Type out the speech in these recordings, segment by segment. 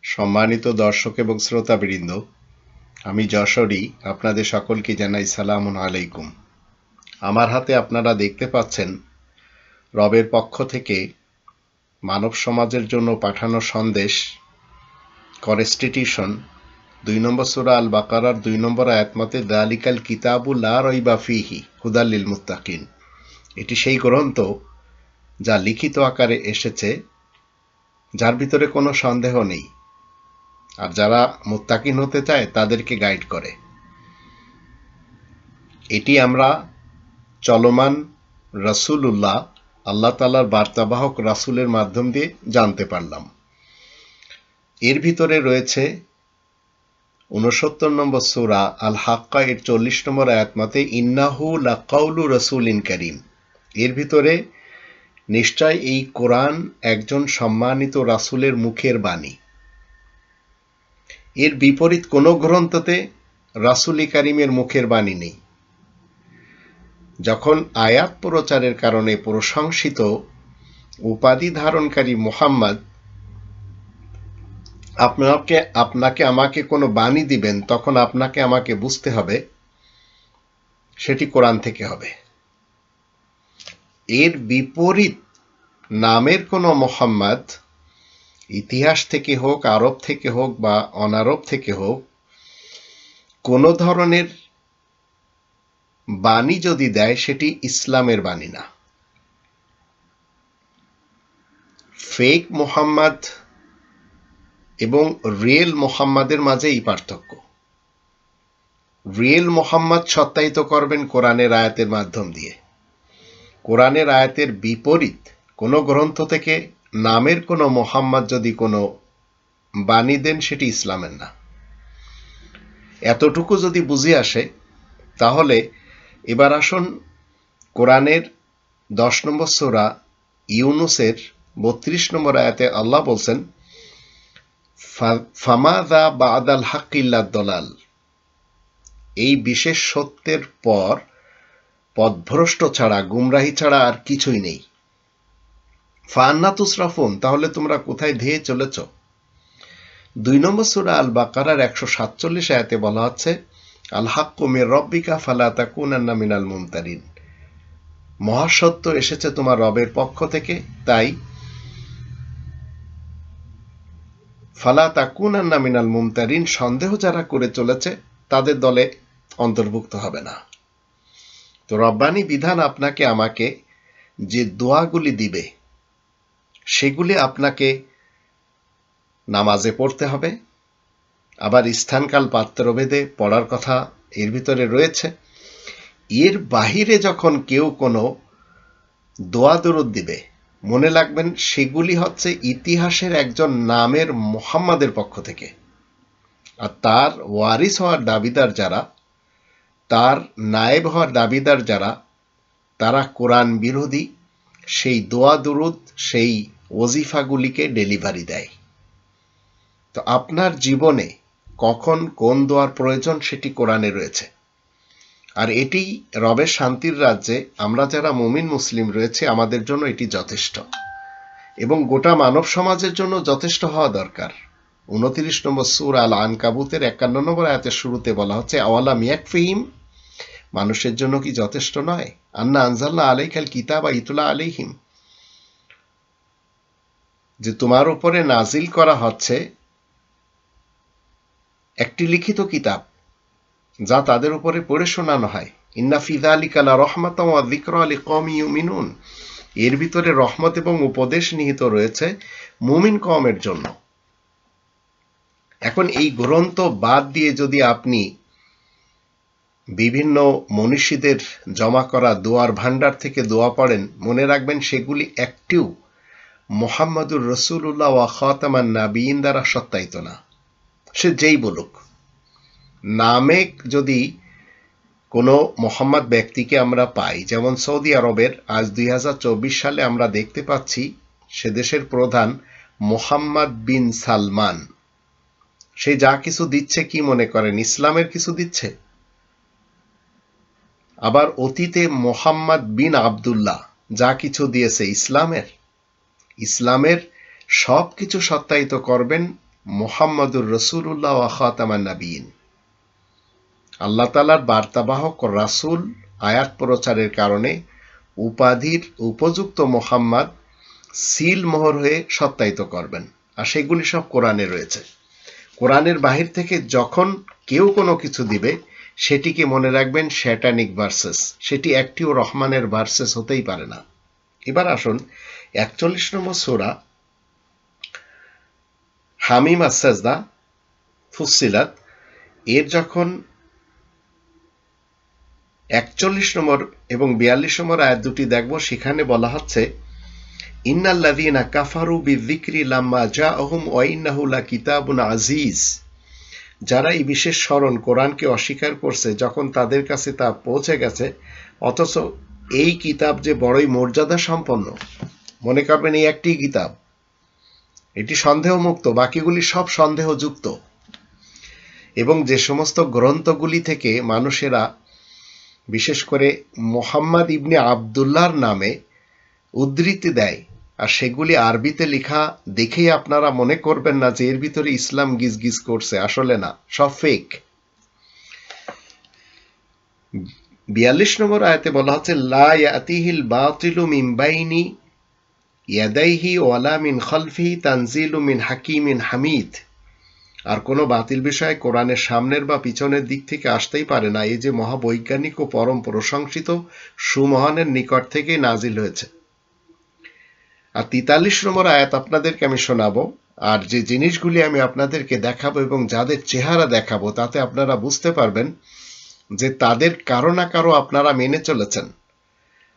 সম্মানিত দর্শক এবং শ্রোতাবৃন্দ, আমি যশোরী আপনাদের সকলকে জানাই সালামুন আলাইকুম। আমার হাতে আপনারা দেখতে পাচ্ছেন রবের পক্ষ থেকে মানব সমাজের জন্য পাঠানো সন্দেশ কনস্টিটিউশন ২ নম্বর সূরা আল বাকারার ২ নম্বর আয়াত মতে যালিকাল কিতাবু লা রাইবা ফীহি হুদাল লিল মুত্তাকিন। এটি সেই গ্রন্থ যা লিখিত আকারে এসেছে, যার ভিতরে কোনো সন্দেহ নেই, আর যারা মুত্তাকিন হতে চায় তাদেরকে গাইড করে। এটি আমরা চলমান রাসূলুল্লাহ আল্লাহ তাআলার বার্তাবাহক রাসূলের মাধ্যম দিয়ে জানতে পারলাম। এর ভিতরে রয়েছে ৬৯ নম্বর সূরা আল হাক্কা এর ৪০ নম্বর আয়াত মতে ইন্নাহু লাকাউলু রাসূলিন কারীম। এর ভিতরে নিশ্চয় এই কোরআন একজন সম্মানিত রাসূলের মুখের বাণী। এর বিপরীত কোনো গ্রন্থতে রাসূল-ই কারীমের মুখের বাণী নেই। যখন আয়াত প্রচারের কারণে প্রশংসিত উপাধি ধারণকারী মুহাম্মদ আপনাকে আমাকে কোনো বাণী দিবেন, তখন আপনাকে আমাকে বুঝতে হবে সেটি কোরআন থেকে হবে। এর বিপরীত নামের কোনো মুহাম্মদ ইতিহাস থেকে হোক, আরব থেকে হোক বা অনারব থেকে হোক, কোনো ধরনের বাণী যদি দেয় সেটি ইসলামের বাণী না। ফেক মুহাম্মদ এবং রিয়েল মুহাম্মাদের মাঝে এই পার্থক্য। রিয়েল মুহাম্মদ সত্যায়িত করবেন কোরআনের আয়াতের মাধ্যম দিয়ে। কোরআনের আয়াতের বিপরীত কোনো গ্রন্থ থেকে নামের কোনো মুহাম্মদ যদি কোনো বাণী দেন, সেটি ইসলামের না। এতটুকু যদি বুঝে আসে, তাহলে এবার আসুন কোরআনের ১০ নম্বর সূরা ইউনুসের ৩২ নম্বর আয়াতে আল্লাহ বলছেন ফামাযা বা'দাল হাক্কি ইল্লা দলাল। এই বিশেষ সত্যের পর পথভ্রষ্ট ছাড়া, গুমরাহি ছাড়া আর কিছুই নেই। ফাআন্না তুসরাফুন, তাহলে তোমরা কোথায় ধেয়ে চলেছ? ২ নম্বর সূরা আল বাকারার ১৪৭ আয়াতে বলা হচ্ছে আল হাক্কু মির রব্বিকা ফালা তাকুনান্না মিনাল মুমতারিন। মহাসত্য এসেছে তোমার রবের পক্ষ থেকে, তাই ফালা তাকুনান্না মিনাল মুমতারিন, সন্দেহ যারা করে চলেছে তাদের দলে অন্তর্ভুক্ত হবে না। তো রব্বানি বিধান আপনাকে আমাকে যে দোয়াগুলি দিবে সেগুলি আপনাকে নামাজে পড়তে হবে। আবার স্থানকাল পাত্রভেদে পড়ার কথা এর ভিতরে রয়েছে। এর বাহিরে যখন কেউ কোনো দোয়া দরুদ দিবে, মনে রাখবেন সেগুলি হচ্ছে ইতিহাসের একজন নামের মুহাম্মাদের পক্ষ থেকে। আর তার ওয়ারিস হওয়ার দাবিদার যারা, তার নায়েব হওয়ার দাবিদার যারা, তারা কোরআন বিরোধী সেই দোয়া দরুদ, সেই ওজিফাগুলিকে ডেলিভারি দেয়। তো আপনার জীবনে কখন কোন দোয়ার প্রয়োজন সেটি কোরআনে রয়েছে। আর এটি রবের শান্তির রাজ্যে আমরা যারা মুমিন মুসলিম রয়েছে আমাদের জন্য এটি যথেষ্ট, এবং গোটা মানব সমাজের জন্য যথেষ্ট হওয়া দরকার। ২৯ নম্বর সূরা আল আনকাবুতের ৫১ নম্বর আয়াতের শুরুতে বলা হচ্ছে আওয়ালাম ইয়াকফিহিম, মানুষের জন্য কি যথেষ্ট নয় আন্না আনজালনা আলাইকাল কিতাবা ইতুলা আলাইহিম, যে তোমার উপরে নাজিল করা হচ্ছে একটি লিখিত কিতাব যা তাদের উপরে পড়ে শোনানো হয়। ইন্না ফি যালিকা লারাহমাতাও ওয়া যিকরা লিকওমিন ইউমিনুন, এর ভিতরে রহমত এবং উপদেশ নিহিত রয়েছে মুমিন কওমের জন্য। এখন এই গ্রন্থ বাদ দিয়ে যদি আপনি বিভিন্ন মনীষীদের জমা করা দোয়ার ভান্ডার থেকে দোয়া পড়েন, মনে রাখবেন সেগুলি একটিও মুহাম্মাদুর রাসূলুল্লাহ ওয়া খাতামান নাবিয়িন দ্বারা সত্যায়িত না। সে যেই বলুক, নামে যদি কোনো মোহাম্মদ ব্যক্তিকে আমরা পাই, যেমন সৌদি আরবের আজ ২০২৪ সালে আমরা দেখতে পাচ্ছি সে দেশের প্রধান মোহাম্মদ বিন সালমান। সে যা কিছু দিচ্ছে কি মনে করেন ইসলামের কিছু দিচ্ছে? আবার অতীতে মোহাম্মদ বিন আবদুল্লাহ যা কিছু দিয়েছে ইসলামের সব কিছু সত্যায়িত করবেন মুহাম্মাদুর রাসূলুল্লাহ ওয়া খাতামান নাবিয়িন। আল্লাহ তাআলার বার্তাবাহক রাসূল আয়াত প্রচারের কারণে উপাধির উপযুক্ত মুহাম্মদ সিল মোহর হয়ে সত্যায়িত করবেন। আর সেগুলি সব কোরআনে রয়েছে। কোরআনের বাহির থেকে যখন কেউ কোনো কিছু দিবে সেটিকে মনে রাখবেন শ্যাটানিক ভার্সেস, সেটি একটিও রহমানের ভার্সেস হতেই পারে না। এবার আসুন ৪১ নম্বর সূরা হামিম আস-সাজদা ফুসসিলাত এর যখন ৪১ নম্বর এবং ৪২ নম্বর আয়াত দুটি দেখব, সেখানে বলা হচ্ছে ইন্নাল্লাযীনা কাফারু বিযিকরি লাম্মা জাআহুম ওয়া ইন্নাহু লাকিতাবুন আজিজ। যারা এই বিশেষ স্মরণ কোরআনকে অস্বীকার করছে যখন তাদের কাছে তা পৌঁছে গেছে, অথচ এই কিতাব যে বড়ই মর্যাদা সম্পন্ন। মনে করবেন এই একটি কিতাব, এটি সন্দেহমুক্ত, বাকিগুলি সব সন্দেহযুক্ত। এবং যে সমস্ত গ্রন্থগুলি থেকে মানুষেরা বিশেষ করে মুহাম্মদ ইবনে আবদুল্লাহর নামে উদ্ধৃতি দেয়, আর সেগুলি আরবিতে লেখা দেখেই আপনারা মনে করবেন না যে এর ভিতরে ইসলাম গিজগিজ করছে, আসলে না, সব ফেক। ৪২ নম্বর আয়াতে বলা হচ্ছে লা ইয়াতিহিল বাতিলু মিন বাইনি ইয়াদাইহি ওয়ালা মিন খালফিহি তানজিলু মিন হাকিমিন হামিদ। আর কোনো বাতিল বিষয় কোরআনের সামনের বা পিছনের দিক থেকে আসতেই পারে না, এই যে মহাবৈজ্ঞানিক ও পরম প্রশংসিত সুমহানের নিকট থেকেই নাজিল হয়েছে। আর ৪৩ নম্বর আয়াত আপনাদেরকে আমি শোনাবো, আর যে জিনিসগুলি আমি আপনাদেরকে দেখাবো এবং যাদের চেহারা দেখাবো তাতে আপনারা বুঝতে পারবেন যে তাদের কারো না কারো আপনারা মেনে চলেছেন।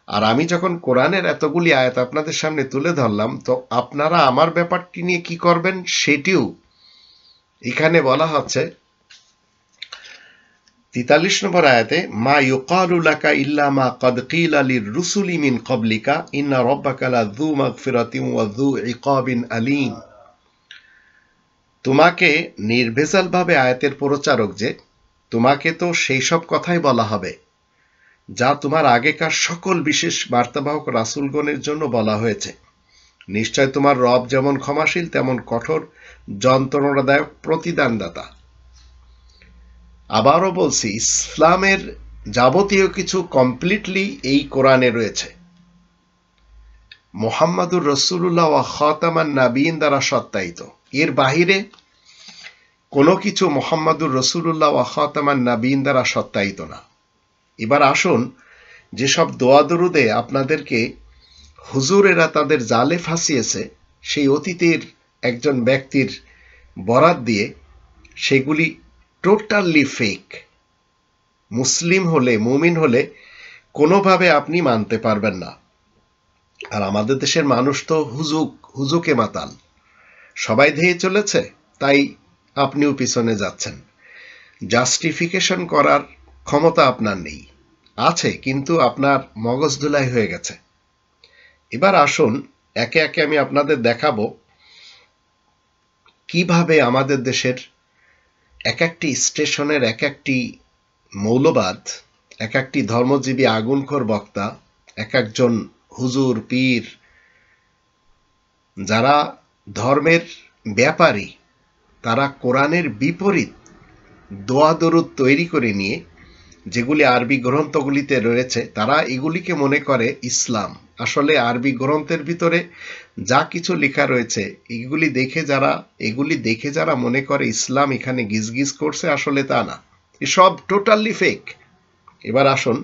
আর আমি যখন কোরআনের এতগুলি আয়াত আপনাদের সামনে তুলে ধরলাম, তো আপনারা আমার ব্যাপারটি নিয়ে কি করবেন সেটিও এখানে বলা হচ্ছে। ৪৩ নম্বর আয়াতে মা ইউকালু লাকা ইল্লা মা ক্বাদ কিলা লির-রুসুলি মিন ক্বাবলিকা ইন্না রাব্বাকা লাযু মাগফিরাতিন ওয়া যু ইকাবিন আলীম। তোমাকে নির্ভেজালভাবে আয়াতের প্রচারক যে, তোমাকে তো সেই সব কথাই বলা হবে যা তোমার আগেকার সকল বিশেষ বার্তাবাহক রাসূলগণের জন্য বলা হয়েছে। নিশ্চয় তোমার রব যেমন ক্ষমাশীল তেমন কঠোর যন্ত্রণাদায়ক প্রতিদানদাতা। আবারও বলছি, ইসলামের যাবতীয় কিছু কমপ্লিটলি এই কোরআনে রয়েছে। মুহাম্মাদুর রাসূলুল্লাহ ওয়া খাতামান নাবিয়িন দ্বারা সত্যায়িত। এর বাহিরে কোনো কিছু মুহাম্মাদুর রাসূলুল্লাহ ওয়া খাতামান নাবিয়িন দ্বারা সত্যায়িত না। এবার আসুন, যেসব দোয়া দরুদে আপনাদেরকে হুজুরেরা তাদের জালে ফাঁসিয়েছে, সেই অতীতের একজন ব্যক্তির বরাত দিয়ে সেগুলি টোটালি ফেক। মুসলিম হলে, মুমিন হলে কোনোভাবে আপনি মানতে পারবেন না। আর আমাদের দেশের মানুষ তো হুজুকে মাতাল, সবাই ধেয়ে চলেছে, তাই আপনিও পিছনে যাচ্ছেন। জাস্টিফিকেশন করার ক্ষমতা আপনার নেই, আছে কিন্তু আপনার মগজ ধুলাই হয়ে গেছে। এবার আসুন একে একে আমি আপনাদের দেখাবো কিভাবে আমাদের দেশের এক একটি স্টেশনের এক একটি মৌলবাদ, এক একটি ধর্মজীবী আগুনখোর বক্তা, এক একজন হুজুর পীর, যারা ধর্মের ব্যাপারী, তারা কোরআনের বিপরীত দোয়া দরুদ তৈরি করে নিয়ে যেগুলি আরবি গ্রন্থগুলিতে রয়েছে, তারা এগুলিকে মনে করে ইসলাম। আসলে আরবি গ্রন্থের ভিতরে যা কিছু লেখা রয়েছে এগুলি দেখে যারা মনে করে ইসলাম এখানে গিজগিজ করছে, আসলে তা না, এসব টোটালি ফেক। এবার আসুন,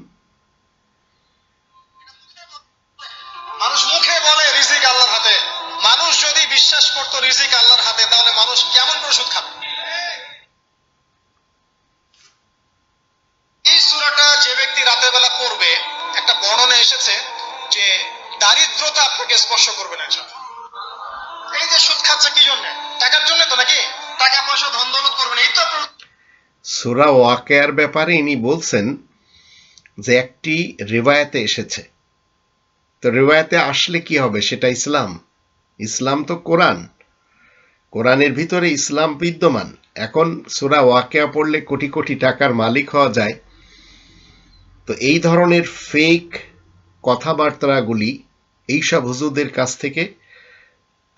মানুষ মুখে বলে রিজিক আল্লাহর হাতে। মানুষ যদি বিশ্বাস করতো রিজিক আল্লাহর হাতে, তাহলে মানুষ কেমন করে সুদ খাবে? এই সূরাটা যে ব্যক্তি রাতের বেলা পড়বে, একটা বর্ণনা এসেছে যে দারিদ্রতা আপনাকে স্পর্শ করবে না। এই যে সুদ খাচ্ছে কি জন্য? টাকার জন্য তো নাকি? টাকা পয়সা ধন দৌলত করবে না, এই তো আপনার। সূরা ওয়াকিয়ার ব্যাপারে ইনি বলছেন যে একটি রিওয়ায়াতে এসেছে। তো রিওয়ায়াতে আসলে কি হবে? সেটা ইসলাম? ইসলাম তো কোরআন, কোরআনের ভিতরে ইসলাম বিদ্যমান। এখন সূরা ওয়াকিয়া পড়লে কোটি কোটি টাকার মালিক হওয়া যায়, তো এই ধরনের ফেক কথাবার্তাগুলি এইসব হুজুরদের কাছ থেকে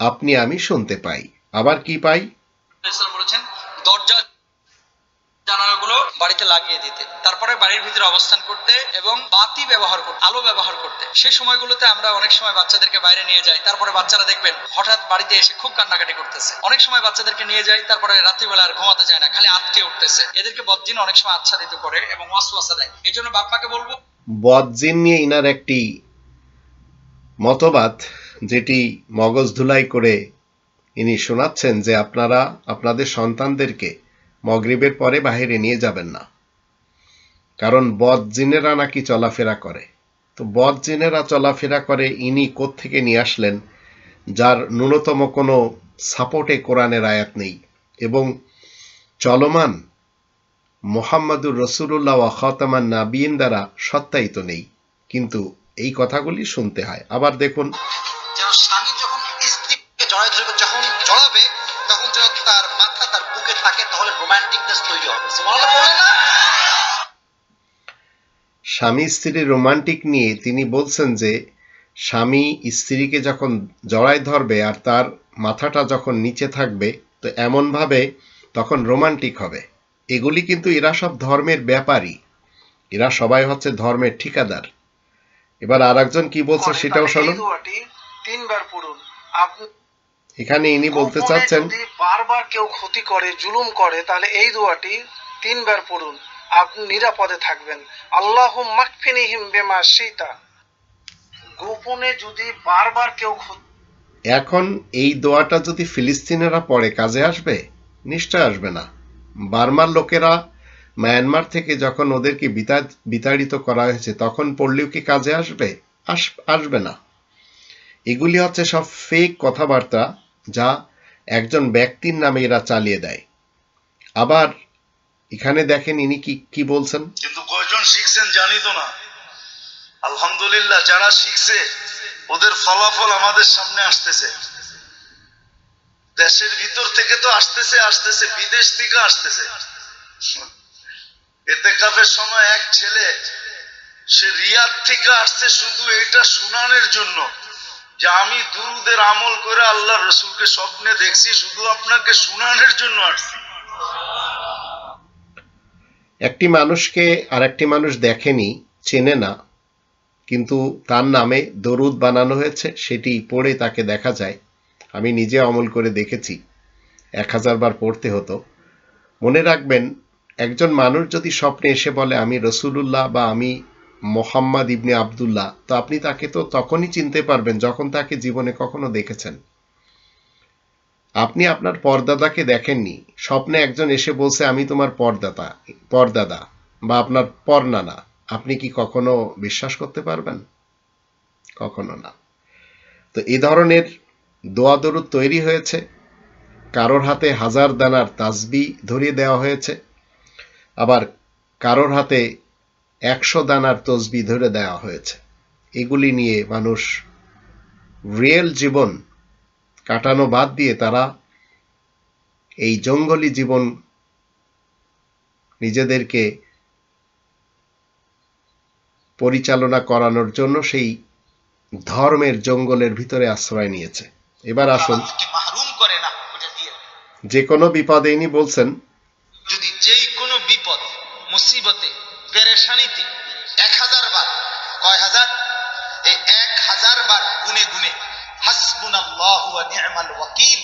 আপনি আমি শুনতে পাই। আবার কি পাই? ইসলাম বলেছেন দরজা জানালাগুলো বাড়িতে লাগিয়ে দিতে, তারপরে বাড়ির ভিতরে অবস্থান করতে এবং বাতি ব্যবহার করতে, আলো ব্যবহার করতে। সেই সময়গুলোতে আমরা অনেক সময় বাচ্চাদেরকে বাইরে নিয়ে যাই, তারপরে বাচ্চারা দেখবেন হঠাৎ বাড়িতে এসে খুব কান্নাকাটি করতেছে। অনেক সময় বাচ্চাদেরকে নিয়ে যাই, তারপরে রাত্রিবেলা আর ঘুমাতে যায় না, খালি আটকে উঠতেছে। এদেরকে বদজিন অনেক সময় আচ্ছাদিত করে এবং ওয়াসওয়াসা দেয়। এই জন্য বাপ্পাকে বলবো, বদজিন নিয়ে ইনার একটি মতবাদ, যেটি মগজ ধুলাই করে ইনি শোনাচ্ছেন যে আপনারা আপনাদের সন্তানদেরকে মগরিবের পরে বাহিরে নিয়ে যাবেন না, কারণ বদজিনেরা নাকি চলাফেরা করে। তো বদজিনেরা চলাফেরা করে ইনি কোত্থেকে নিয়ে আসলেন, যার ন্যূনতম কোনো সাপোর্টে কোরআনের আয়াত নেই এবং চলমান মোহাম্মদুর রসুল্লাহ ওয়া খাতামান নাবিয়িন দ্বারা সত্যায়িত নেই, কিন্তু এই কথাগুলি শুনতে হয়। আবার দেখুন, যেন স্বামী যখন স্ত্রীকে জড়ায় ধরবে, যখন জড়াবে তখন যেন তার মাথা তার বুকে থাকে, তাহলে রোমান্টিকনেস তৈরি হবে। সুবহানাল্লাহ বলে না? স্বামী স্ত্রীর রোমান্টিক নিয়ে তিনি বলছেন যে স্বামী স্ত্রীকে যখন জড়ায় ধরবে আর তার মাথাটা যখন নিচে থাকবে, তো এমনভাবে তখন রোমান্টিক হবে। এগুলি কিন্তু এরা সব ধর্মের ব্যাপারী, এরা সবাই হচ্ছে ধর্মের ঠিকাদার। এবার আর একজন কি বলছে সেটাও শুনুন। তিনবার পড়ুন। আপনি এখানে ইনি বলতে গোপনে চাচ্ছেন, যদি বারবার কেউ ক্ষতি করে, জুলুম করে, তাহলে এই দোয়াটি তিনবার পড়ুন, আপনি নিরাপদে থাকবেন। আল্লাহুম মাকফিনিহিম বিমা শিতা। গোপনে যদি বারবার কেউ এখন এই দোয়াটা যদি ফিলিস্তিনেরা পড়ে কাজে আসবে? নিশ্চয় আসবে না। বার্মার লোকেরা মায়ানমার থেকে যখন ওদেরকে বিতাড়িত করা হয়েছে তখন পড়লেও কি কাজে আসবে? আসবে না। এগুলি হচ্ছে সব ফেক কথাবার্তা, যা একজন ব্যক্তির নামে এরা চালিয়ে দেয়। আবার এখানে দেখেন ইনি কি বলছেন। কিন্তু কয়জন শিখছেন জানি তো না। আলহামদুলিল্লাহ, যারা শিখছে ওদের ফলাফল আমাদের সামনে আসতেছে। দেশের ভিতর থেকে তো আসতেছে, বিদেশ থেকে আসতেছে। এতেকাফের সময় এক ছেলে, সে রিয়াদ থেকে আসছে শুধু এটা শুনানোর জন্য যে আমি দুরুদের আমল করে আল্লাহ রসুলকে স্বপ্নে দেখছি, শুধু আপনাকে শুনানোর জন্য আসছি। একটি মানুষকে আর একটি মানুষ দেখেনি, চেনে না, কিন্তু তার নামে দরুদ বানানো হয়েছে, সেটি পড়ে তাকে দেখা যায়। আমি নিজে আমল করে দেখেছি, 1000 বার পড়তে হতো। মনে রাখবেন, একজন মানুষ যদি স্বপ্নে এসে বলে আমি রসুলুল্লাহ বা আমি মোহাম্মদ ইবনে আবদুল্লাহ, তো আপনি তাকে তো তখনই চিনতে পারবেন যখন তাকে জীবনে কখনো দেখেছেন। আপনি আপনার পরদাদাকে দেখেননি, স্বপ্নে একজন এসে বলছে আমি তোমার পরদাদা বা আপনার পরনানা, আপনি কি কখনো বিশ্বাস করতে পারবেন? কখনো না। তো এই ধরনের দোয়া দরুদ তৈরি হয়েছে, কারোর হাতে 1000 দানার তাসবিহ ধরিয়ে দেওয়া হয়েছে, আবার কারোর হাতে 100 দানার তসবিহ ধরে দেওয়া হয়েছে। এগুলি নিয়ে মানুষ রিয়েল জীবন কাটানো বাদ দিয়ে তারা এই জঙ্গলি জীবন নিজেদেরকে পরিচালনা করানোর জন্য সেই ধর্মের জঙ্গলের ভিতরে আশ্রয় নিয়েছে। এবার আসুন, মাহরুম করে না ওটা দিয়ে। যে কোনো বিপদে ইনি বলছেন, যদি যেই কোনো বিপদ মুসিবতে পেরেশানিতে 1000 বার, কয় হাজার? এই 1000 বার গুনে গুনে হাসবুনাল্লাহু ওয়া নি'মাল ওয়াকিল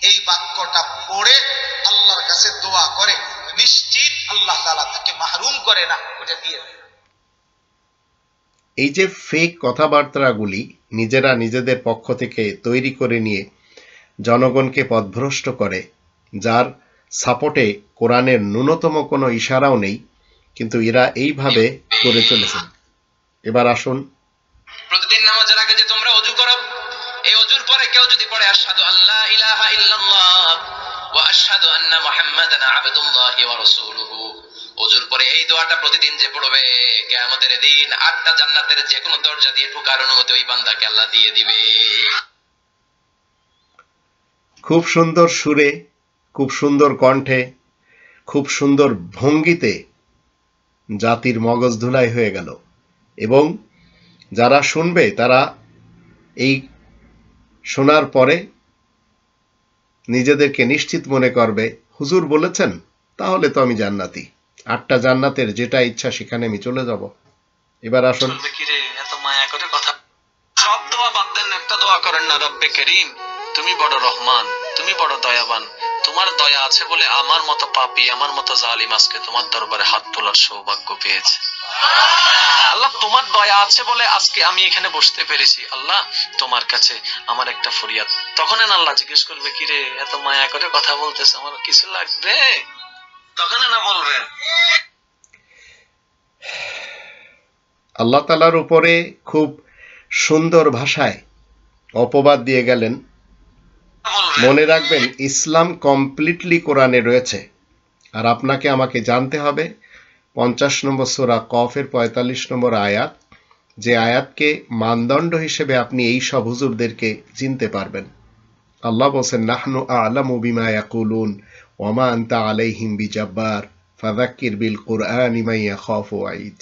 এই বাক্যটা পড়ে আল্লাহর কাছে দোয়া করে, নিশ্চিত আল্লাহ তাআলা তাকে মাহরুম করে না ওটা দিয়ে। এই যে ফেক কথাবার্তাগুলি নিজেরা নিজেদের পক্ষ থেকে তৈরি করে নিয়ে জনগণকে পথভ্রষ্ট করে, যার সাপোর্টে কোরআনের ন্যূনতম কোনো ইশারাও নেই, কিন্তু এরা এইভাবে করে চলেছে। এবার আসুন, প্রতিদিন নামাজের আগে যে তোমরা ওযু করো, এই ওযুর পরে কেউ যদি পড়ে আশহাদু আল্লা ইলাহা ইল্লাল্লাহ ওয়া আশহাদু আন্না মুহাম্মাদান আবদুল্লাহি ওয়া রাসূলুহু, ওযুর পরে এই দোয়াটা প্রতিদিন যে পড়বে, কিয়ামতের দিন 8টা জান্নাতের যে কোনো দরজা দিয়ে ঢোকার অনুমতি ওই বান্দাকে আল্লাহ দিয়ে দিবে। খুব সুন্দর সুরে, খুব সুন্দর কণ্ঠে, খুব সুন্দর ভঙ্গিতে জাতির মগজ ধুলাই হয়ে গেল, এবং যারা শুনবে তারা এই শোনার পরে নিজেদেরকে নিশ্চিত মনে করবে, হুজুর বলেছেন, তাহলে তো আমি জান্নাতি, 8টা জান্নাতের যেটা ইচ্ছা সেখানে আমি চলে যাব। এবার আসুন, বলবে কি রে, এত মায়া করে কথা। সব দোয়া বাদ দেন, একটা দোয়া করেন না, রব্বে করিম তুমি বড় রহমান, তুমি বড় দয়াবান, তোমার দয়া আছে বলে আমার মতো পাপী, আমার মতো জালিম আজকে তোমার দরবারে হাত তোলার সৌভাগ্য পেয়েছে। আল্লাহ তোমার দয়া আছে বলে আজকে আমি এখানে বসতে পেরেছি। আল্লাহ তোমার কাছে আমার একটা ফরিয়াদ। তখন আল্লাহ জিজ্ঞেস করবে, কি রে, এত মায়া করে কথা বলতেছে, আমার কিছু লাগবে? তখন না বলবেন। আল্লাহ তাআলার উপরে খুব সুন্দর ভাষায় অপবাদ দিয়ে গেলেন। মনে রাখবেন, ইসলাম কমপ্লিটলি কোরআনে রয়েছে। আর আপনাকে আমাকে জানতে হবে 50 নম্বর সূরা কফের 45 নম্বর আয়াত, যে আয়াতকে মানদণ্ড হিসেবে আপনি এই সব হুজুরদেরকে চিনতে পারবেন। আল্লাহ বলছেন, নাহনু আ'লামু বিমা ইয়াকুলুন ওয়া মা আনতা আলাইহিম বিজাব্বার ফাযাক্কির বিল কুরআনি মান ইয়াখাফু ওয়াঈদ।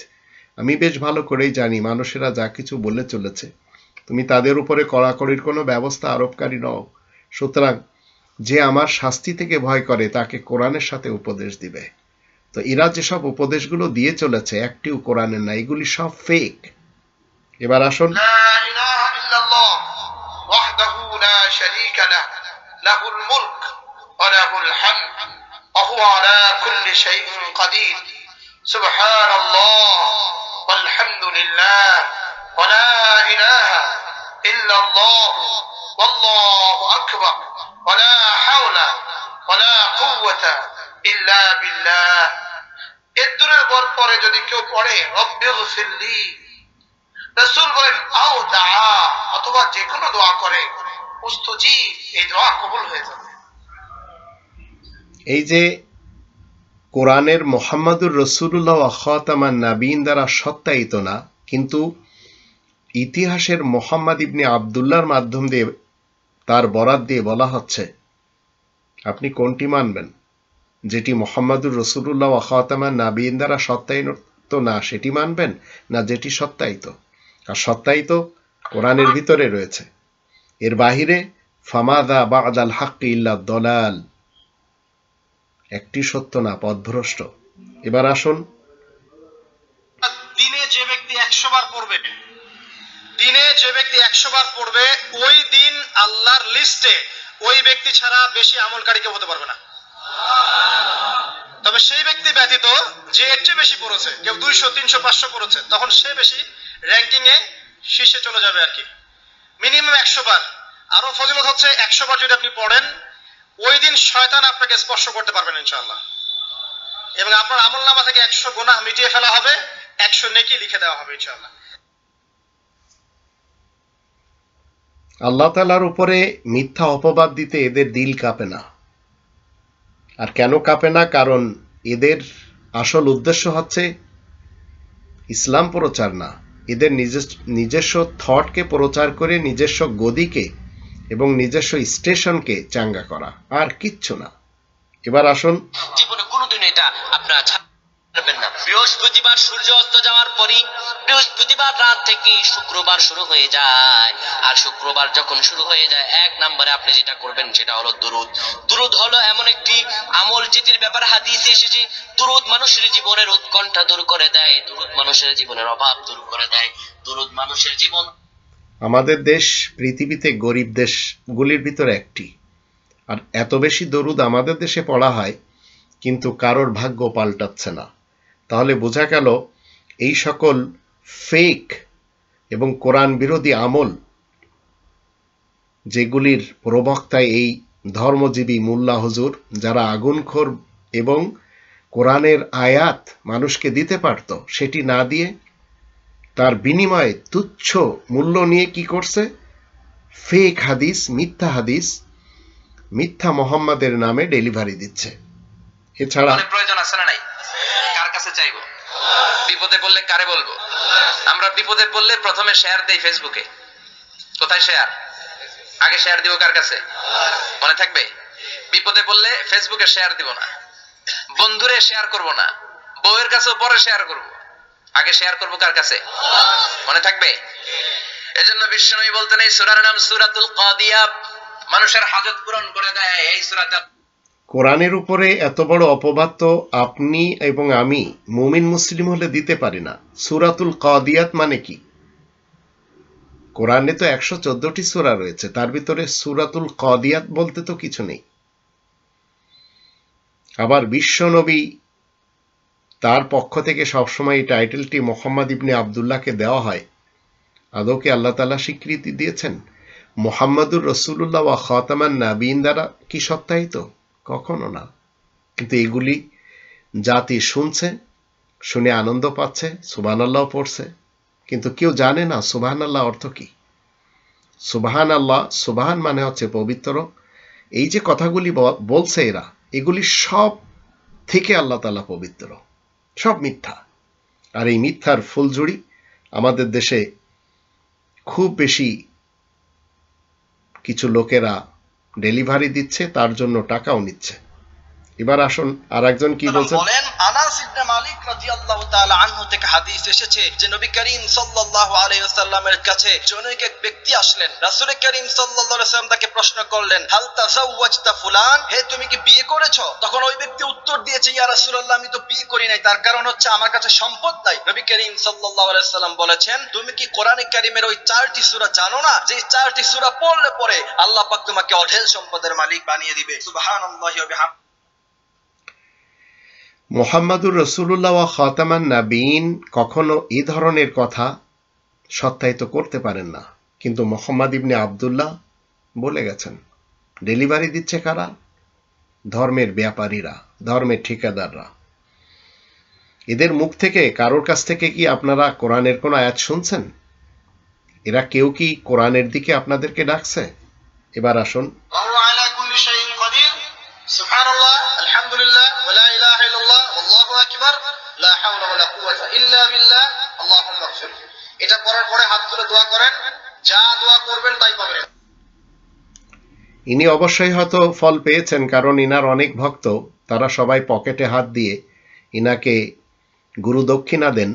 আমি বেশ ভালো করেই জানি মানুষেরা যা কিছু বলে চলেছে, তুমি তাদের উপরে কড়াকড়ির কোনো ব্যবস্থা আরোপকারী নও। সুতরাং যে আমার শাস্তি থেকে ভয় করে তাকে কোরআনের সাথে উপদেশ দিবে। তো এরা যেসব উপদেশগুলো দিয়ে চলেছে একটিও কোরআনের না, এগুলি সব ফেক। এবার আসুন, لا إله إلا الله وحده لا شريك له له الملك وله الحمد وهو على كل شيء قدير سبحان الله والحمد لله ولا إله إلا الله والله أكبر ولا حول ولا قوة إلا بالله। এর দূরের পরে যদি কেউ পড়ে রব্বিগফিরলি, রাসূল বলেন আও দাআ, অথবা যে কোনো দোয়া করে, উস্তুজিব, এই দোয়া কবুল হয়ে যাবে। এই যে কোরআনের মুহাম্মাদুর রাসূলুল্লাহ ওয়া খাতামান নাবিয়িন দ্বারা সত্যায়িত না, কিন্তু ইতিহাসের মুহাম্মদ ইবনে আব্দুল্লাহর মাধ্যম দিয়ে তার বরাত দিয়ে বলা হচ্ছে, আপনি কোনটি মানবেন? যেটি মুহাম্মাদুর রাসূলুল্লাহ ওয়া খাতামান নাবিয়িন দ্বারা সত্যায়িত না সেটি মানবেন, না যেটি সত্যায়িত? আর সত্যায়িত কোরআনের ভিতরে রয়েছে, এর বাহিরে ফামাযা বা'দাল হাক্কি ইল্লা দলাল, একটি সত্য না, পথভ্রষ্ট। এবার আসুন, দিনে যে ব্যক্তি 100 বার পড়বে, দিনে যে ব্যক্তি 100 বার পড়বে, ওই দিন আল্লাহর লিস্টে ওই ব্যক্তি ছাড়া বেশি আমলকারী কেউ হতে পারবে না। তবে সেই ব্যক্তি ব্যতীত যে এর চেয়ে বেশি পড়েছে, কেউ 200 300 500 পড়েছে, তখন সে বেশি র্যাঙ্কিং এ শীর্ষে চলে যাবে আর কি। মিনিমাম 100 বার। আরো ফজিলত হচ্ছে 100 বার যদি আপনি পড়েন, ওই দিন শয়তান আপনাকে স্পর্শ করতে পারবে না ইনশাআল্লাহ, এবং আপনার আমলনামা থেকে 100 গুনাহ মিটিয়ে ফেলা হবে, 100 নেকি লিখে দেওয়া হবে ইনশাআল্লাহ। আল্লাহ তাআলার উপরে মিথ্যা অপবাদ দিতে এদের দিল কাঁপে না। আর কেন কাঁপে না? কারণ এদের আসল উদ্দেশ্য হচ্ছে ইসলাম প্রচার না, এদের নিজস্ব থটকে প্রচার করে নিজস্ব গদিকে এবং নিজস্ব স্টেশনকে চাঙ্গা করা, আর কিচ্ছু না। এবার আসুন, জীবনে কোনোদিন এটা আপনারা ছাড়বেন না। বৃহস্পতিবার সূর্য অস্ত যাওয়ার পরই বৃহস্পতিবার রাত থেকে শুক্রবার শুরু হয়ে যায়, আর শুক্রবার যখন শুরু হয়ে যায়, 1 নম্বরে আপনি যেটা করবেন সেটা হলো দুরুদ। দুরুদ হলো এমন একটি আমল যেটির ব্যাপারে হাদিসে এসেছে, দুরুদ মানুষের জীবনের উৎকণ্ঠা দূর করে দেয়, দুরুদ মানুষের জীবনের অভাব দূর করে দেয়, দুরুদ মানুষের জীবন। আমাদের দেশ পৃথিবীতে গরিব দেশগুলির ভিতরে একটি, আর এত বেশি দরুদ আমাদের দেশে পড়া হয়, কিন্তু কারোর ভাগ্য পাল্টাচ্ছে না। তাহলে বোঝা গেল এই সকল ফেক এবং কোরআন বিরোধী আমল, যেগুলির প্রবক্তা এই ধর্মজীবী মোল্লা হুজুর, যারা আগুনখোর এবং কোরআনের আয়াত মানুষকে দিতে পারত, সেটি না দিয়ে তার বিনিময়ে তুচ্ছ মূল্য নিয়ে কি করছে? ফেক হাদিস, মিথ্যা হাদিস, মিথ্যা মোহাম্মদের নামে ডেলিভারি দিচ্ছে। এছাড়া প্রয়োজন আছে না নাই? কার কাছে চাইবো? বিপদে পড়লে কারে বলবো? আমরা বিপদে পড়লে প্রথমে শেয়ার দেই ফেসবুকে। কোথায় শেয়ার? আগে শেয়ার দিব কার কাছে? মনে থাকবে? বিপদে পড়লে ফেসবুকে শেয়ার দিব না, বন্ধুরে শেয়ার করব না, বউয়ের কাছেও পরে শেয়ার করব, আগে শেয়ার করব কার কাছে? মনে থাকবে? এজন্য বিশ্বনবী বলতেন, এই সূরার নাম সূরাতুল কাদিয়া। মানুষের হাজত পূরণ করে দেয়। এই সূরাতে কোরআনের উপরে এত বড় অপবাদ তো আপনি এবং আমি মুমিন মুসলিম হলে দিতে পারি না। সূরাতুল কাদিয়াত মানে কি? কোরআনে তো 114টি সূরা রয়েছে, তার ভিতরে সূরাতুল কাদিয়াত বলতে তো কিছু নেই। আবার বিশ্বনবী তার পক্ষ থেকে সবসময় এই টাইটেলটি মোহাম্মদ ইবনে আবদুল্লাহকে দেওয়া হয়। আদৌ কি আল্লাহ তাআলা স্বীকৃতি দিয়েছেন? মুহাম্মাদুর রাসূলুল্লাহ ওয়া খাতামান নাবিয়িন দ্বারা কি সত্যায়িত? কখনো না। কিন্তু এগুলি জাতি শুনছে, শুনে আনন্দ পাচ্ছে, সুবহানাল্লাহ পড়ছে, কিন্তু কেউ জানে না সুবহানাল্লাহ অর্থ কি। সুবহানাল্লাহ, সুবহান মানে হচ্ছে পবিত্র। এই যে কথাগুলি বলছে এরা, এগুলি সব থেকে আল্লাহ তাআলা পবিত্র, সব মিথ্যা। আর এই মিথ্যার ফুলঝুরি আমাদের দেশে খুব বেশি কিছু লোকেরা ডেলিভারি দিচ্ছে, তার জন্য টাকাও নিচ্ছে। এবার আসুন আর একজন কি বলছেন। বলেন, আনাস ইবনে মালিক রাদিয়াল্লাহু তাআলা আনহু থেকে হাদিস এসেছে যে নবী করিম সাল্লাল্লাহু আলাইহি ওয়াসাল্লামের কাছে জনৈক এক ব্যক্তি আসলেন। রাসূল করিম সাল্লাল্লাহু আলাইহি ওয়াসাল্লাম তাকে প্রশ্ন করলেন, হাল তাযাওয়াজতা ফুলান, হে তুমি কি বিয়ে করেছো? তখন ওই ব্যক্তি উত্তর দিয়েছে, ইয়া রাসূলুল্লাহ, আমি তো বিয়ে করি নাই, তার কারণ হচ্ছে আমার কাছে সম্পদ নাই। নবী করিম সাল্লাল্লাহু আলাইহি ওয়াসাল্লাম বলেছেন, তুমি কি কোরআনে কারীমের ওই 4টি সূরা জানো না, যে 4টি সূরা পড়লে পরে আল্লাহ পাক তোমাকে অঢেল সম্পদের মালিক বানিয়ে দিবে। সুবহানাল্লাহি ওয়া বিহামদিহি। মুহাম্মাদুর রাসূলুল্লাহ ওয়া খাতামান নাবিয়িন কখনো এই ধরনের কথা সত্যায়িত করতে পারেন না, কিন্তু মুহাম্মদ ইবনে আবদুল্লাহ বলে গেছেন। ডেলিভারি দিচ্ছে কারা? ধর্মের ব্যাপারীরা, ধর্মের ঠিকাদাররা। এদের মুখ থেকে, কারোর কাছ থেকে কি আপনারা কোরআনের কোন আয়াত শুনছেন? এরা কেউ কি কোরআনের দিকে আপনাদেরকে ডাকছে? এবার আসুন। ওয়া আলা কুল্লি শাইইন কাদির, সুবহানাল্লাহ, আলহামদুলিল্লাহ, ওয়া লা ইলাহা ইল্লাল্লাহ, আল্লাহু আকবার, লা হাওলা ওয়া লা কুওয়াতা ইল্লা বিল্লাহ, আল্লাহুম্মা গফির। এটা পড়ার পরে হাত তুলে দোয়া করেন, যা দোয়া করবেন তাই পাবেন। ইনি অবশ্যই হয়তো ফল পেয়েছেন, কারণ ইনার অনেক ভক্ত, তারা সবাই পকেটে হাত দিয়ে ইনাকে গুরু দক্ষিণা দেন।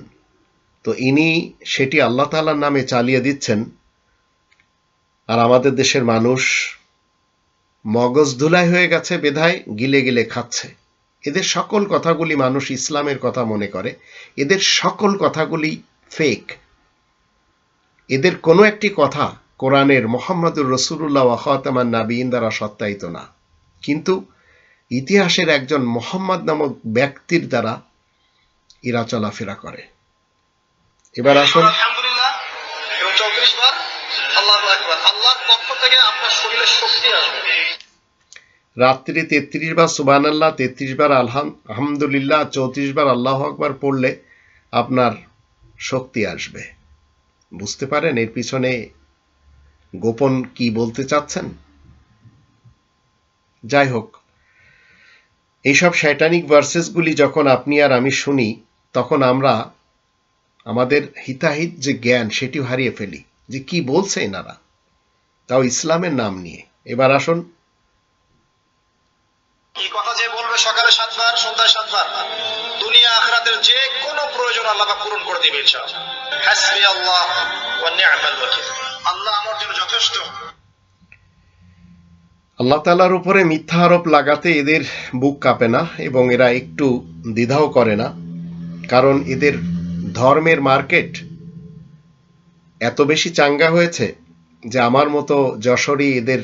তো ইনি সেটি আল্লাহ তাআলার নামে চালিয়ে দিচ্ছেন, আর আমাদের দেশের মানুষ মগজ ধুলাই হয়ে গেছে বেধায় গিলে গিলে খাচ্ছে। এদের সকল কথাগুলি মানুষ ইসলামের কথা মনে করে, এদের সকল কথাগুলি ফেক। এদের কোনো একটি কথা কোরআনের মুহাম্মাদুর রাসূলুল্লাহ ওয়া খাতামান নাবিয়িন দ্বারা সত্যায়িত না, কিন্তু ইতিহাসের একজন মুহাম্মদ নামক ব্যক্তির দ্বারা এরা চলাফেরা করে। এবার আসুন। আলহামদুলিল্লাহ এবং 34 বার আল্লাহু আকবার। আল্লাহর পক্ষ থেকে আপনার শরীরে শক্তি আসবে। রাত্রি 33 বার সুবহানাল্লাহ, 33 বার আলহামদুলিল্লাহ, 34 বার আল্লাহু আকবার পড়লে আপনার শক্তি আসবে। বুঝতে পারেন এর পিছনে গোপন কি বলতে চাচ্ছেন? যাই হোক, এইসব শয়তানিক ভার্সেসগুলি যখন আপনি আর আমি শুনি, তখন আমরা আমাদের হিতাহিত যে জ্ঞান সেটিও হারিয়ে ফেলি, যে কি বলছে এনারা, তাও ইসলামের নাম নিয়ে। এবার আসুন। এই কথা যে বলবে সকালে 7 বার, সন্ধ্যায় 7 বার, দুনিয়া আখিরাতের যে কোনো প্রয়োজন আল্লাহ পাক পূরণ করে দিবেন ইনশাআল্লাহ। হাসবি আল্লাহ ওয়া নি'মাল ওয়াকিল। আল্লাহ আমার জন্য যথেষ্ট। আল্লাহ তাআলার উপরে মিথ্যা আরোপ লাগাতে এদের বুক কাঁপে না, এবং এরা একটু দ্বিধাও করে না, কারণ এদের ধর্মের মার্কেট এত বেশি চাঙ্গা হয়েছে যে আমার মতো যশোরী এদের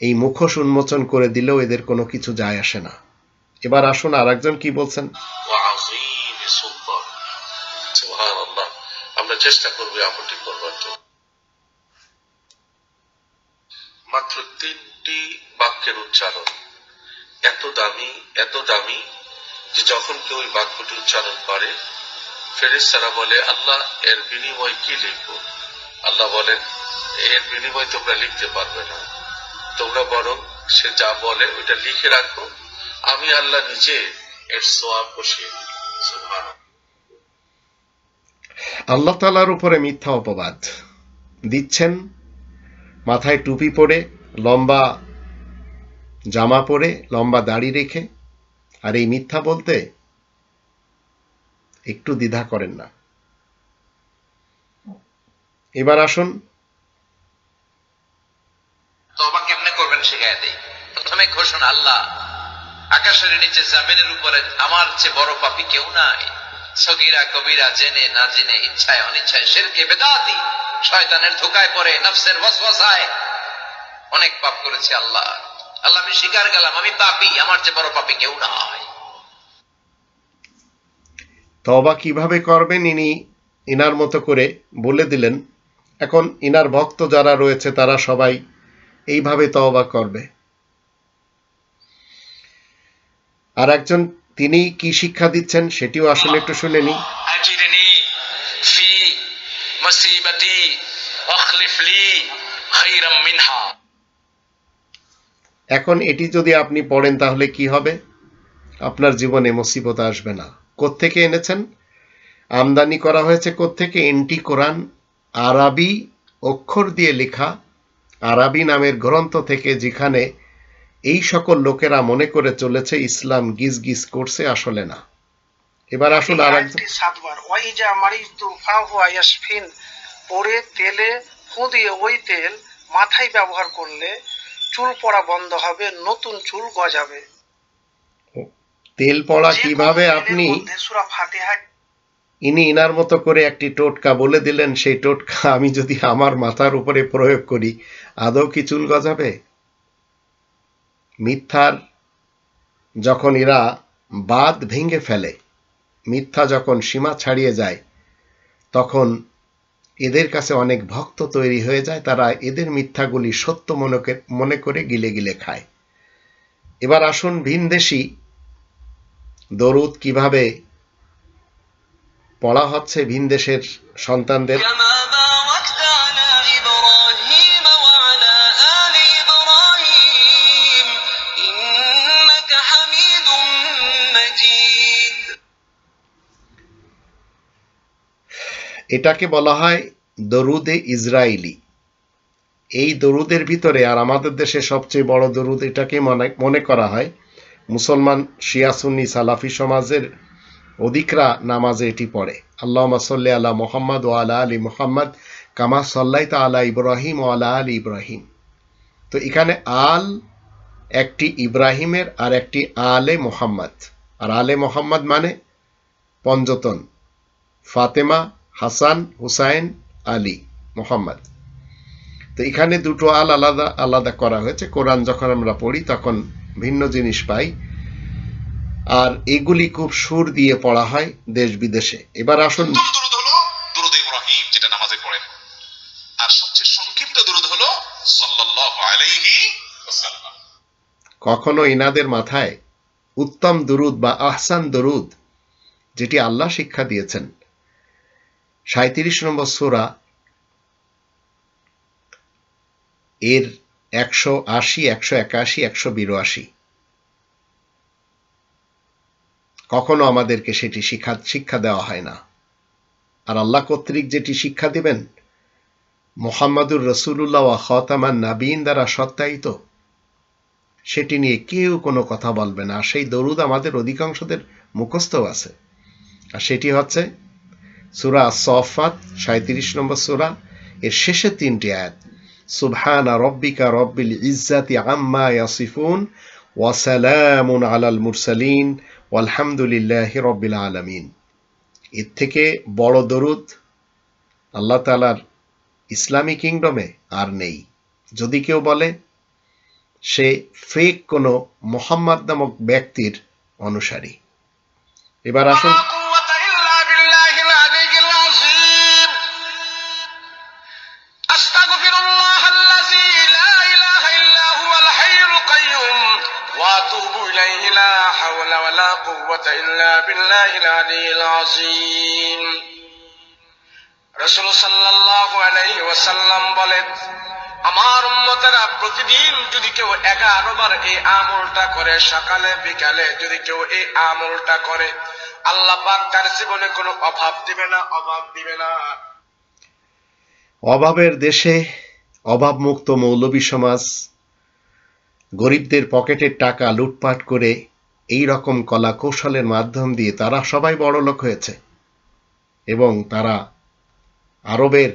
এই মুখোশ উন্মোচন করে দিলেও এদের কোনো কিছু যায় আসে না। এবার আসুন আর একজন কি বলছেন। সুবহানাল্লাহ, আমরা চেষ্টা করব আমলটি করবার জন্য। মাত্র 3টি বাক্যের উচ্চারণ এত দামি যে যখন কেউ ওই বাক্যটি উচ্চারণ করে, ফেরেশতারা বলে, আল্লাহ এর বিনিময় কি লিখবো? আল্লাহ বলেন, এর বিনিময় তোমরা লিখতে পারবে না, তোমরা বরং সে যা বলে ওইটা লিখে রাখো, আমি আল্লাহ নিজে এর সওয়াব বসিয়ে দিই। সুবহানাল্লাহ। আল্লাহ তাআলার উপরে মিথ্যা অপবাদ দিচ্ছেন, মাথায় টুপি পরে, লম্বা জামা পরে, লম্বা দাড়ি রেখে, আর এই মিথ্যা বলতে একটু দ্বিধা করেন না। এবার আসুন। তওবাকে শিখাই দেই। প্রথমে ঘোষণা, আল্লাহ আকাশের নিচে জমিনের উপরে আমার চেয়ে বড় পাপী কেউ নাই। সগীরা কবিরা, জেনে না জেনে, ইচ্ছায় অনিচ্ছায়, শিরকে বেদাতি, শয়তানের ধোকায় পড়ে, নফসের ওয়াসওয়াসায় অনেক পাপ করেছি আল্লাহ। আল্লাহ আমি স্বীকার গেলাম আমি পাপী, আমার চেয়ে বড় পাপী কেউ নাই। তওবা কিভাবে করবেন ইনি ইনার মতো করে বলে দিলেন। এখন ইনার ভক্ত যারা রয়েছে তারা সবাই এইভাবে তওবা করবে। আর একজন তিনি কি শিক্ষা দিচ্ছেন সেটিও আসলে একটু শুনে নি। আজিরনি ফি মুসিবাতি আখলিফ লি খায়রাম মিনহা। এখন এটি যদি আপনি পড়েন তাহলে কি হবে? আপনার জীবনে মুসিবত আসবে না। কোত্থেকে এনেছেন? আমদানি করা হয়েছে কোত্থেকে? এন্টি কোরআন, আরবি অক্ষর দিয়ে লেখা আরবি নামের গ্রন্থ থেকে, যেখানে এই সকল লোকেরা মনে করে চলেছে ইসলাম গিজ গিজ করছে, আসলে না। এবার আসুন আর একজন। 7বার ওয়াইজা মারিতু ফাহুয়া ইয়াশফিন পরে তেলে ফু দিয়ে ওই তেল মাথায় ব্যবহার করলে চুল পড়া বন্ধ হবে, নতুন চুল গজাবে। তেল পড়া কিভাবে আপনি, সূরা ফাতিহা ইনি ইনার মতো করে একটি টোটকা বলে দিলেন। সেই টোটকা আমি যদি আমার মাথার উপরে প্রয়োগ করি, আদৌ কি চুল গজাবে? মিথ্যার যখন এরা বাঁধ ভেঙে ফেলে, মিথ্যা যখন সীমা ছাড়িয়ে যায়, তখন এদের কাছে অনেক ভক্ত তৈরি হয়ে যায়। তারা এদের মিথ্যাগুলি সত্য মনে করে গিলে গিলে খায়। এবার আসুন ভিনদেশি দরুদ কিভাবে পড়া হচ্ছে ভিনদেশের সন্তানদের। كما باركت على إبراهيم وعلى آل إبراهيم إنك حميد مجيد। এটাকে বলা হয় দরুদে ইসরায়েলি। এই দরুদের ভিতরে, আর আমাদের দেশে সবচেয়ে বড় দরুদ এটাকে মনে করা হয়, মুসলমান শিয়া সুন্নি সালাফি সমাজের অধিকরা নামাজে এটি পড়ে। আল্লাহুম্মা সাল্লি আলা মুহাম্মাদ ওয়া আলা আলি মুহাম্মাদ কামা সাল্লাইতা আলা ইব্রাহিম ওয়া আলা আলি ইব্রাহিম। তো এখানে আল একটি ইব্রাহিমের আর একটি আলে মুহাম্মদ। আর আলে মুহাম্মদ মানে পঞ্জতন, ফাতেমা, হাসান, হুসাইন, আলী, মুহাম্মদ। তো এখানে দুটো আল আলাদা আলাদা করা হয়েছে। কোরআন যখন আমরা পড়ি তখন ভিন্ন জিনিস পাই, আর এগুলি খুব সুর দিয়ে পড়া হয় দেশ বিদেশে। এবার আসুন, উত্তম দুরূদ হলো দুরূদ ইব্রাহিম, যেটা নামাজে পড়েন। আর সবচেয়ে সংক্ষিপ্ত দুরূদ হলো সাল্লাল্লাহু আলাইহি ওয়াসাল্লাম। কখনো ইনাদের মাথায় উত্তম দুরুদ বা আহসান দরুদ, যেটি আল্লাহ শিক্ষা দিয়েছেন, 37 নম্বর সূরা এর 180, 181, 182, কখনো আমাদেরকে সেটি শিক্ষা দেওয়া হয় না। আর আল্লাহ কর্তৃক যেটি শিক্ষা দিবেন, মুহাম্মাদুর রাসূলুল্লাহ ওয়া খাতামান নাবিয়িন দ্বারা সত্যায়িত, সেটি নিয়ে কেউ কোনো কথা বলবে না। সেই দরুদ আমাদের অধিকাংশদের মুখস্থও আছে। আর সেটি হচ্ছে সূরা আস-সাফফাত 37 নম্বর সূরা এর শেষের 3টি আয়াত। সুবহানা রাব্বিকা রাব্বিল ইজ্জাতি আম্মা ইয়াসিফুন ওয়া সালামুন আলাল মুরসালিন ওয়ালহামদুলিল্লাহি রাব্বিল আলামিন। এর থেকে বড় দরুদ আল্লাহ তাআলার ইসলামী কিংডমে আর নেই। যদি কেউ বলে সে ফেক কোনো মুহাম্মদ নামক ব্যক্তির অনুসারী। এবার আসুন, রাসূল সাল্লাল্লাহু আলাইহি ওয়াসাল্লাম বলেন, আমার উম্মতেরা প্রতিদিন যদি কেউ 11 বার এই আমলটা করে, সকালে বিকালে যদি কেউ এই আমলটা করে, আল্লাহ পাক তার জীবনে কোনো অভাব দিবে না, অভাব দিবে না। অভাবের দেশে অভাবমুক্ত মৌলবী সমাজ গরিবদের পকেটের টাকা লুটপাট করে এই রকম কলা কৌশলের মাধ্যম দিয়ে তারা সবাই বড়লোক হয়েছে, এবং তারা আরবের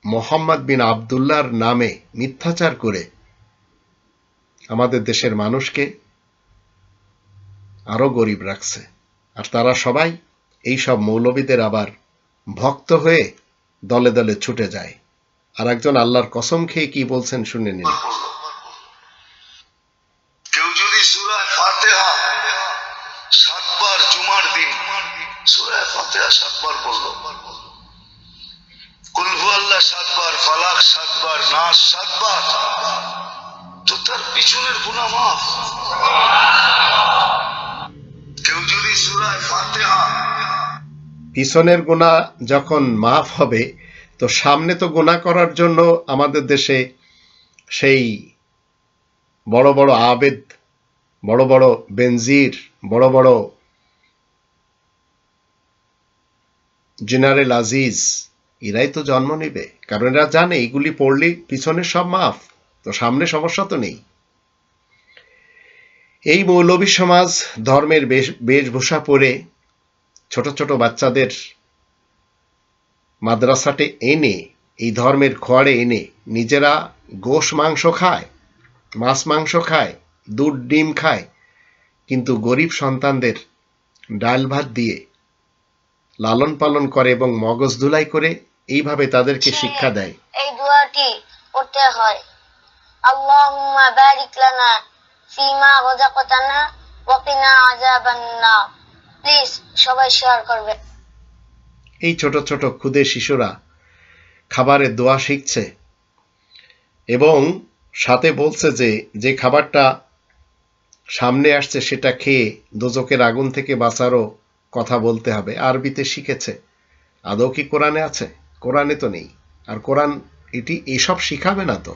মোহাম্মদ বিন আবদুল্লাহর নামে মিথ্যাচার করে আমাদের দেশের মানুষকে আরো গরিব রাখছে। আর তারা সবাই এই সব মৌলবীদের আবার ভক্ত হয়ে দলে দলে ছুটে যায়। আর একজন আল্লাহর কসম খেয়ে কি বলছেন শুনে নিন। কেউ যদি সূরা ফাতিহা 7 বার জুমার দিন সূরা ফাতিহা 7 বার পড়লো, কুল হুয়াল্লাহ 7 বার, ফালাক 7 বার, নাস 7 বার, তো তার পিছনের গুনাহ মাফ। কেউ যদি সূরা ফাতিহা পিছনের গুনাহ যখন মাফ হবে, তো সামনে তো গুনাহ করার জন্য আমাদের দেশে সেই বড় বড় আবেদ, বড় বড় বেনজির, বড় বড় জেনারেল আজিজ, এরাই তো জন্ম নেবে। কারণ এরা জানে এগুলি পড়লে পিছনের সব মাফ, তো সামনে সমস্যা তো নেই। এই মৌলবী সমাজ ধর্মের বেশভূষা পরে ছোট ছোট বাচ্চাদের মাদ্রাসাতে এনে, এই ধর্মের খোয়াড়ে এনে নিজেরা গোশ মাংস খায়, মাছ মাংস খায়, দুধ ডিম খায়, কিন্তু গরিব সন্তানদের ডাল ভাত দিয়ে লালন পালন করে এবং মগজ ধুলাই করে এইভাবে তাদেরকে শিক্ষা দেয়। এই দোয়াটি পড়তে হয়, আল্লাহুম্মা বারিক লানা ফিমা রাযাকতানা ওয়া কিনা আযাবান নার। প্লিজ সবাই শেয়ার করবেন। এই ছোট ছোট ক্ষুদে শিশুরা খাবারের দোয়া শিখছে এবং সাথে বলছে যে যে খাবারটা সামনে আসছে সেটা খেয়ে দোজখের আগুন থেকে বাঁচারও কথা বলতে হবে। আরবিতে শিখেছে। আদৌ কি কোরআনে আছে? কোরআনে তো নেই। আর কোরআন এটি এসব শিখাবে না তো।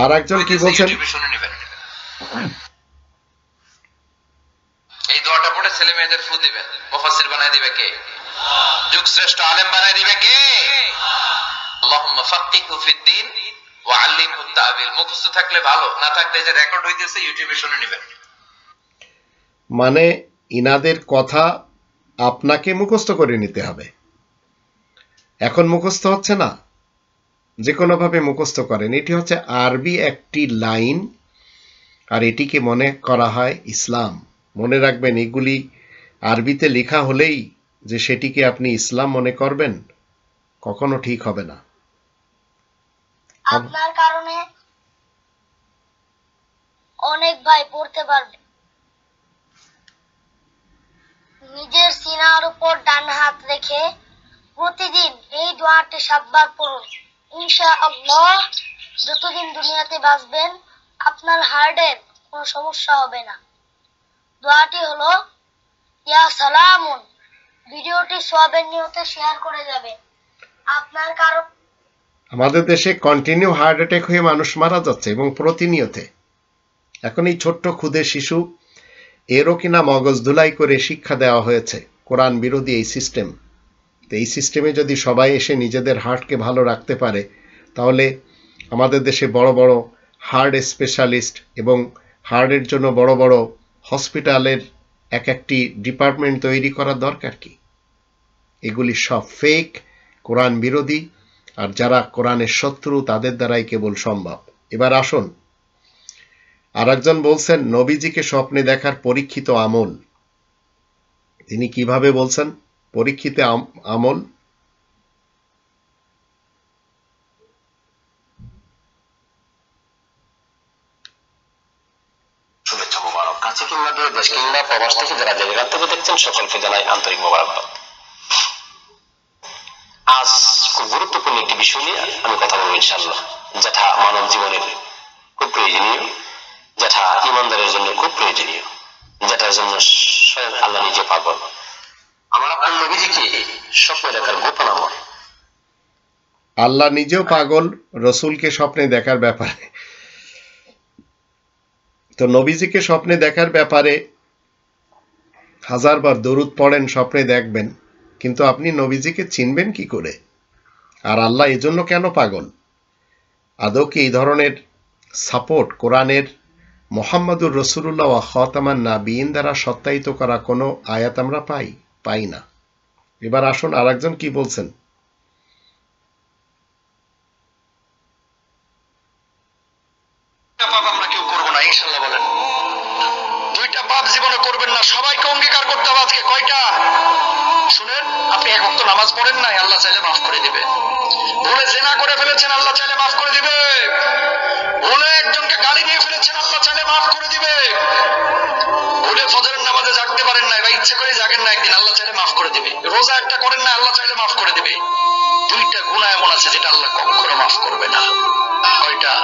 আর একজন কি বলছেন, শুনে নেবেন। এই দোয়াটা পড়ে ছেলে মেয়েদের ফু দিবেন। মুফাসসির বানায় দিবে কে? যুগ শ্রেষ্ঠ আলেম বানায় দিবে কে? আল্লাহুম্মা ফাক্কিহু ফিদ্দিন ওয়া আল্লিমহু তা'বিল। মুখস্থ থাকলে ভালো, না থাকলে যে রেকর্ড হইতেছে ইউটিউবে শুনে নেবেন। মানে ইনাদের কথা আপনাকে মুখস্থ করে নিতে হবে। এখন মুখস্থ হচ্ছে না, যে কোনোভাবে মুখস্থ করেন। এটি হচ্ছে আরবি একটি লাইন, আর এটিকে মনে করা হয় ইসলাম। মনে রাখবেন, এগুলি আরবিতে লেখা হলেই যে সেটিকে আপনি ইসলাম মনে করবেন, কখনো ঠিক হবে না। আপনার কারণে অনেক ভাই পড়তে পারবে। নিজের সিনার উপর ডান হাত রেখে প্রতিদিন এই দোয়াটি 7 বার পড়ুন। ইনশাআল্লাহ যতদিন দুনিয়াতে বাঁচবেন আপনার হার্টের কোনো সমস্যা হবে না। দোয়াটি হলো ইয়া সালামুন। ভিডিওটি সওয়াবের নিয়তে শেয়ার করে যাবেন। আপনার কারণ আমাদের দেশে কন্টিনিউ হার্ট অ্যাটাক হয়ে মানুষ মারা যাচ্ছে এবং প্রতিনিয়ত। এখন এই ছোট্ট ক্ষুদে শিশু, এরও কিনা মগজ ধুলাই করে শিক্ষা দেওয়া হয়েছে কোরআন বিরোধী এই সিস্টেম। তো এই সিস্টেমে যদি সবাই এসে নিজেদের হার্টকে ভালো রাখতে পারে, তাহলে আমাদের দেশে বড় বড় হার্ট স্পেশালিস্ট এবং হার্টের জন্য বড় বড় হসপিটালের এক একটি ডিপার্টমেন্ট তৈরি করার দরকার কি? এগুলি সব ফেক, কোরআন বিরোধী, আর যারা কোরআনের শত্রু তাদের দ্বারাই কেবল সম্ভব। এবার আসুন, আর একজন বলছেন নবীজিকে স্বপ্নে দেখার পরীক্ষিত আমল। তিনি কিভাবে বলছেন পরীক্ষিত আমল? শুভেচ্ছা মোবারক। কাছে কিংবা দূরে, দেশ কিংবা প্রবাস থেকে যারা যেখান থেকে দেখছেন সকলকে জানাই আন্তরিক মোবারকবাদ। আজ খুব গুরুত্বপূর্ণ একটি বিষয় নিয়ে আমি কথা বলবো ইনশাআল্লাহ, যেটা মানব জীবনের খুব প্রয়োজনীয়, যেটা ইমানদারের জন্য খুব প্রয়োজনীয়, যেটার জন্য স্বয়ং আল্লাহ নিজে পাগল। আমার আপনার নবীজিকে স্বপ্নে দেখার গোপন আমল। আল্লাহ নিজেও পাগল রসুলকে স্বপ্নে দেখার ব্যাপারে। তো নবীজিকে স্বপ্নে দেখার ব্যাপারে 1000 বার দরুদ পড়েন, স্বপ্নে দেখবেন, কিন্তু আপনি নবীজিকে চিনবেন কি করে? আর আল্লাহ এজন্য কেন পাগল? আদৌ কি এই ধরনের সাপোর্ট কোরআনের মুহাম্মাদুর রাসূলুল্লাহ ওয়া খাতামান নাবিয়িন দ্বারা সত্যায়িত করা কোনো আয়াত আমরা পাই না। এবার আসুন আরেকজন কি বলছেন। সুবহানাল্লাহ বলেন। দুইটা পাপ জীবনে করবেন না, সবাইকে অঙ্গীকার করতে হবে আজকে। কয়টা? শুনেন, আপনি এক ওয়াক্ত নামাজ পড়েন নাই, আল্লাহ চাইলে মাফ করে দিবে। ভুলে জিনা করে ফেলেছেন, আল্লাহ চাইলে মাফ করে দিবে। ভুলে একজনকে গালি দিয়ে ফেলেছেন, আল্লাহ চাইলে মাফ করে দিবে। ভুলে ফজরের নামাজে জাগতে পারেন নাই বা ইচ্ছে করে জাগেন না একদিন, আল্লাহ চাইলে মাফ করে দিবে। রোজা একটা করেন না, আল্লাহ চাইলে মাফ করে দিবে। দুইটা গুনাহ এমন আছে যেটা আল্লাহ কখনো মাফ করবে না। কয়টা?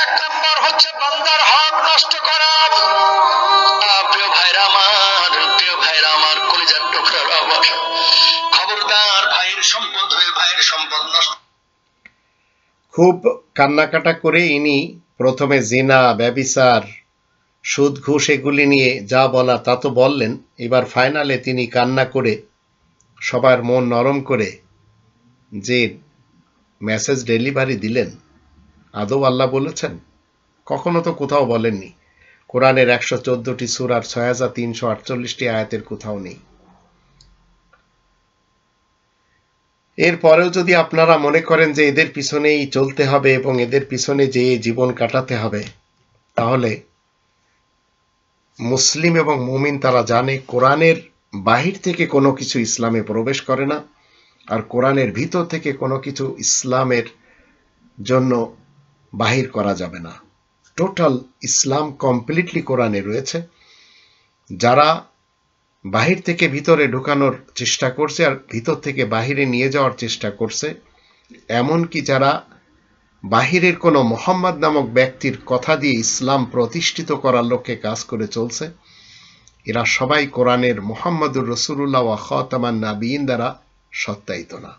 এক নাম্বার হচ্ছে বান্দার হক নষ্ট করা। প্রিয় ভাইরা আমার, কলিজার টুকরারা আমার, খবরদার ভাইয়ের সম্পদ হয়ে ভাইয়ের সম্পদ নষ্ট। খুব কান্নাকাটা করে ইনি প্রথমে জিনা, ব্যভিচার, সুদ, ঘুষ এগুলি নিয়ে যা বলা তা তো বললেন। এবার ফাইনালে তিনি কান্না করে সবার মন নরম করে যে মেসেজ ডেলিভারি দিলেন, আদৌ আল্লাহ বলেছেন? কখনো তো কোথাও বলেননি। কোরআনের 114টি সূরার 6348টি আয়াতের কোথাও নেই। এরপরেও যদি আপনারা মনে করেন যে এদের পিছনেই চলতে হবে এবং এদের পিছনে যেয়ে জীবন কাটাতে হবে, তাহলে মুসলিম এবং মুমিন তারা জানে কোরআনের বাহির থেকে কোনো কিছু ইসলামে প্রবেশ করে না, আর কোরআনের ভিতর থেকে কোনো কিছু ইসলামের জন্য বাহির করা যাবে না। টোটাল ইসলাম কমপ্লিটলি কোরআনে রয়েছে। যারা বাহির থেকে ভিতরে ঢুকানোর চেষ্টা করছে আর ভিতর থেকে বাহিরে নিয়ে যাওয়ার চেষ্টা করছে, এমনকি যারা বাহিরের কোনো মোহাম্মদ নামক ব্যক্তির কথা দিয়ে ইসলাম প্রতিষ্ঠিত করার লক্ষ্যে কাজ করে চলছে, এরা সবাই কোরআনের মুহাম্মদুর রাসূলুল্লাহ ওয়া খাতামান নাবিয়িন দ্বারা সত্যায়িত না।